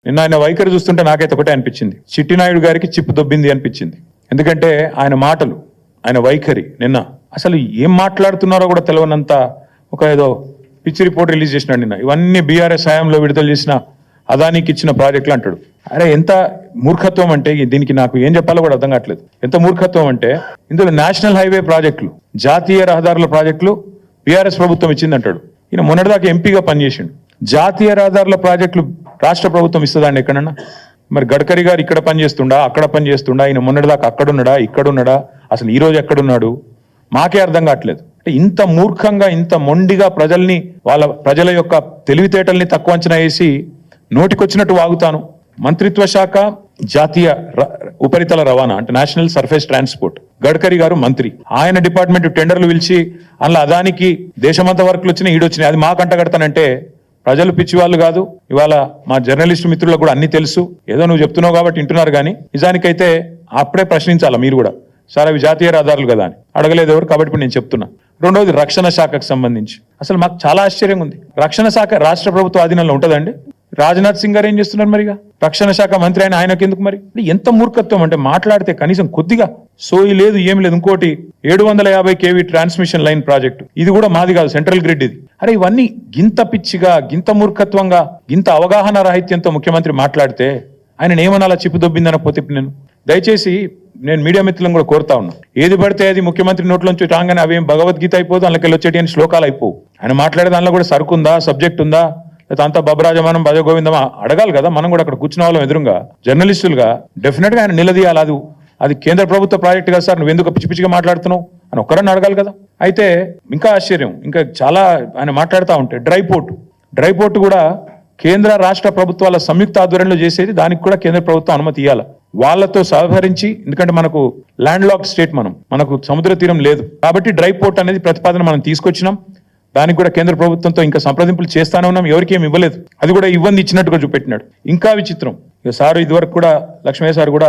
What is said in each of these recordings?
నిన్న ఆయన వైఖరి చూస్తుంటే నాకైతే ఒకటే అనిపించింది, చిట్టినాయుడు గారికి చిప్పు దొబ్బింది అనిపించింది. ఎందుకంటే ఆయన మాటలు, ఆయన వైఖరి నిన్న అసలు ఏం మాట్లాడుతున్నారో కూడా తెలియనంత ఒక ఏదో పిచ్చి రిపోర్ట్ రిలీజ్ చేసినాడు నిన్న. ఇవన్నీ బీఆర్ఎస్ హయాంలో విడుదల చేసిన అదానికి ఇచ్చిన ప్రాజెక్టులు అంటాడు. అరే ఎంత మూర్ఖత్వం అంటే, దీనికి నాకు ఏం చెప్పాలో కూడా అర్థం కావట్లేదు. ఎంత మూర్ఖత్వం అంటే, ఇందులో నేషనల్ హైవే ప్రాజెక్టులు, జాతీయ రహదారుల ప్రాజెక్టులు బీఆర్ఎస్ ప్రభుత్వం ఇచ్చింది అంటాడు. ఈయన మొన్నటిదాకా ఎంపీగా పనిచేసిండు. జాతీయ రహదారుల ప్రాజెక్టులు రాష్ట్ర ప్రభుత్వం ఇస్తుందండి ఎక్కడన్నా? మరి గడ్కరీ గారు ఇక్కడ పనిచేస్తుండా, అక్కడ పనిచేస్తుండా? ఈయన మొన్నటిదాకా అక్కడున్నాడా, ఇక్కడున్నాడా? అసలు ఈ రోజు ఎక్కడున్నాడు? మాకే అర్థం కావట్లేదు. అంటే ఇంత మూర్ఖంగా, ఇంత మొండిగా ప్రజల యొక్క తెలివితేటల్ని తక్కువ అంచనా వేసి నోటికొచ్చినట్టు వాగుతాను. మంత్రిత్వ శాఖ జాతీయ ఉపరితల రవాణా అంటే నేషనల్ సర్ఫేస్ ట్రాన్స్పోర్ట్, గడ్కరీ గారు మంత్రి. ఆయన డిపార్ట్మెంట్ టెండర్లు పిలిచి అందులో అదానికి దేశమంతా వర్కులు వచ్చినాయి, ఈడొచ్చినాయి. అది మాకంట కడతానంటే ప్రజలు పిచ్చి వాళ్ళు కాదు. ఇవాళ మా జర్నలిస్టు మిత్రులకు కూడా అన్ని తెలుసు. ఏదో నువ్వు చెప్తున్నావు కాబట్టి వింటున్నారు, కానీ నిజానికైతే అప్పుడే ప్రశ్నించాలా మీరు కూడా. సార్ అవి జాతీయ రహదారులు కదా అని అడగలేదు ఎవరు, కాబట్టి ఇప్పుడు నేను చెప్తున్నా. రెండవది రక్షణ శాఖకు సంబంధించి అసలు మాకు చాలా ఆశ్చర్యంగా ఉంది. రక్షణ శాఖ రాష్ట్ర ప్రభుత్వ ఆధీనంలో ఉంటుందండి. రాజ్నాథ్ సింగ్ గారు ఏం చేస్తున్నారు మరిగా? రక్షణ శాఖ మంత్రి ఆయనకి ఎందుకు మరి? ఎంత మూర్ఖత్వం అంటే, మాట్లాడితే కనీసం కొద్దిగా సోయి లేదు, ఏమి లేదు. ఇంకోటి 750 kV ట్రాన్స్మిషన్ లైన్ ప్రాజెక్టు, ఇది కూడా మాది కాదు, సెంట్రల్ గ్రిడ్ ఇది. అరే ఇవన్నీ గింత పిచ్చిగా, గింత మూర్ఖత్వంగా, గింత అవగాహన రాహిత్యంతో ముఖ్యమంత్రి మాట్లాడితే ఆయన ఏమనాలా? చిప్పు దొబ్బిందనపోతే నేను దయచేసి మీడియా మిత్రులను కూడా కోరుతా ఉన్నా, ఏది పడితే అది ముఖ్యమంత్రి నోట్లోంచి రాగానే అవేం భగవద్గీత అయిపోదు, అందులోకి వచ్చేటి అని శ్లోకాలు అయిపోవు. ఆయన మాట్లాడే దానిలో కూడా సరుకుందా, సబ్జెక్ట్ ఉందా, లేకపోతే అంతా బబరాజమానం భజగోవిందమా అడగాలి కదా. మనం కూడా అక్కడ కూర్చున్న వాళ్ళం ఎదురుగా జర్నలిస్టులుగా డెఫినెట్ గా ఆయన నిలదీయాలి. అది కేంద్ర ప్రభుత్వ ప్రాజెక్ట్ కదా సార్, నువ్వు ఎందుకు పిచ్చి పిచ్చిగా మాట్లాడుతున్నావు అని ఒక్కరన్నా అడగాలి కదా. అయితే ఇంకా ఆశ్చర్యం, ఇంకా చాలా ఆయన మాట్లాడుతూ ఉంటే డ్రై పోర్ట్ కూడా కేంద్ర రాష్ట్ర ప్రభుత్వాల సంయుక్త ఆధ్వర్యంలో చేసేది, దానికి కూడా కేంద్ర ప్రభుత్వం అనుమతి ఇవ్వాలి. వాళ్ళతో సహకరించి, ఎందుకంటే మనకు ల్యాండ్ లాక్ స్టేట్, మనకు సముద్ర తీరం లేదు కాబట్టి డ్రై పోర్ట్ అనేది ప్రతిపాదన మనం తీసుకొచ్చినాం. దానికి కూడా కేంద్ర ప్రభుత్వంతో ఇంకా సంప్రదింపులు చేస్తానే ఉన్నాం. ఎవరికి ఏమి ఇవ్వలేదు, అది కూడా ఇచ్చినట్టుగా చూపెట్టినాడు. ఇంకా విచిత్రం, ఇక సారు ఇదివరకు కూడా లక్ష్మయ్య సార్ కూడా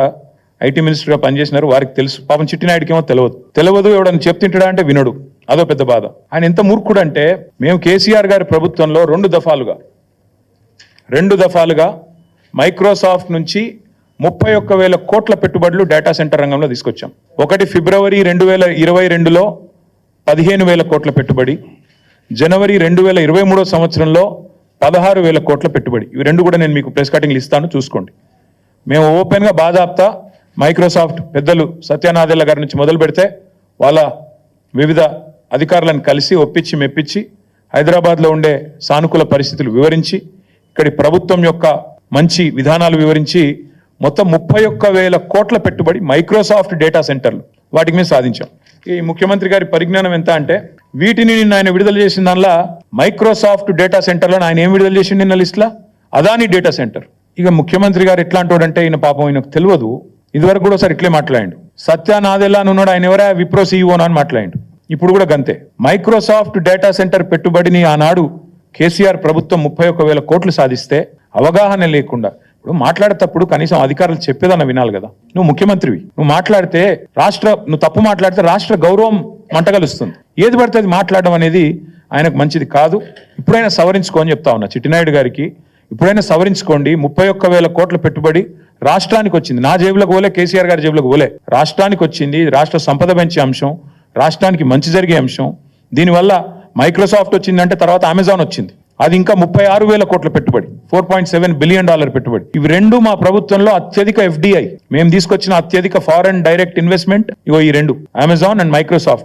ఐటీ మినిస్టర్ గా పనిచేసినారు, వారికి తెలుసు. పాపం చిట్టినాయుడికి ఏమో తెలియదు. ఎవడని చెప్తింటాడా అంటే వినడు, అదో పెద్ద బాధ. ఆయన ఎంత మూర్ఖుడు అంటే, మేము కేసీఆర్ గారి ప్రభుత్వంలో రెండు దఫాలుగా మైక్రోసాఫ్ట్ నుంచి 31,000 కోట్ల పెట్టుబడులు డేటా సెంటర్ రంగంలో తీసుకొచ్చాం. ఒకటి ఫిబ్రవరి 2022లో 15,000 కోట్ల పెట్టుబడి, జనవరి 2023 సంవత్సరంలో 16,000 కోట్ల పెట్టుబడి. ఇవి రెండు కూడా నేను మీకు ప్రెస్ కటింగ్లు ఇస్తాను, చూసుకోండి. మేము ఓపెన్గా బాధాప్తా మైక్రోసాఫ్ట్ పెద్దలు సత్యనాదెల్ల గారి నుంచి మొదలు పెడితే వాళ్ళ వివిధ అధికారులను కలిసి ఒప్పించి మెప్పించి హైదరాబాద్లో ఉండే సానుకూల పరిస్థితులు వివరించి, ఇక్కడి ప్రభుత్వం యొక్క మంచి విధానాలు వివరించి మొత్తం 31,000 కోట్ల పెట్టుబడి మైక్రోసాఫ్ట్ డేటా సెంటర్లు వాటికి మేము సాధించాం. ఈ ముఖ్యమంత్రి గారి పరిజ్ఞానం ఎంత అంటే, వీటిని నిన్న ఆయన విడుదల చేసిన దానిలో మైక్రోసాఫ్ట్ డేటా సెంటర్లో ఆయన ఏం విడుదల చేసిండు నిన్న లిస్టులో? Adani data centre. ఇక ముఖ్యమంత్రి గారు ఎట్లాంటోడంటే, ఈయన పాపం ఈయనకు తెలియదు. ఇదివరకు కూడా ఒకసారి ఇట్లే మాట్లాడిండు. సత్యనాదెల్లా అని ఉన్నాడు, ఆయన ఎవరా విప్రో CEO అని మాట్లాడిండు. ఇప్పుడు కూడా గంతే. మైక్రోసాఫ్ట్ డేటా సెంటర్ పెట్టుబడిని ఆనాడు కేసీఆర్ ప్రభుత్వం 31,000 కోట్లు సాధిస్తే అవగాహన లేకుండా, ఇప్పుడు మాట్లాడేటప్పుడు కనీసం అధికారులు చెప్పేదన్న వినాలి కదా. నువ్వు ముఖ్యమంత్రివి, నువ్వు తప్పు మాట్లాడితే రాష్ట్ర గౌరవం మంటగలుస్తుంది. ఏది పడితే అది మాట్లాడడం అనేది ఆయనకు మంచిది కాదు. ఇప్పుడైనా సవరించుకో అని చెప్తా ఉన్నా చిట్టినాయుడు గారికి. ఇప్పుడైనా సవరించుకోండి. 31,000 కోట్ల పెట్టుబడి రాష్ట్రానికి వచ్చింది. నా జేబులకు పోలే, కేసీఆర్ గారి జేబులకు పోలే, రాష్ట్రానికి వచ్చింది. రాష్ట్ర సంపద పెంచే అంశం, రాష్ట్రానికి మంచి జరిగే అంశం. దీనివల్ల మైక్రోసాఫ్ట్ వచ్చిందంటే తర్వాత అమెజాన్ వచ్చింది, అది ఇంకా 36,000 కోట్ల పెట్టుబడి, $4.7 బిలియన్ పెట్టుబడి. ఇవి రెండు మా ప్రభుత్వంలో అత్యధిక FDI, మేము తీసుకొచ్చిన అత్యధిక ఫారెన్ డైరెక్ట్ ఇన్వెస్ట్మెంట్. ఇగో ఈ రెండు, అమెజాన్ అండ్ మైక్రోసాఫ్ట్.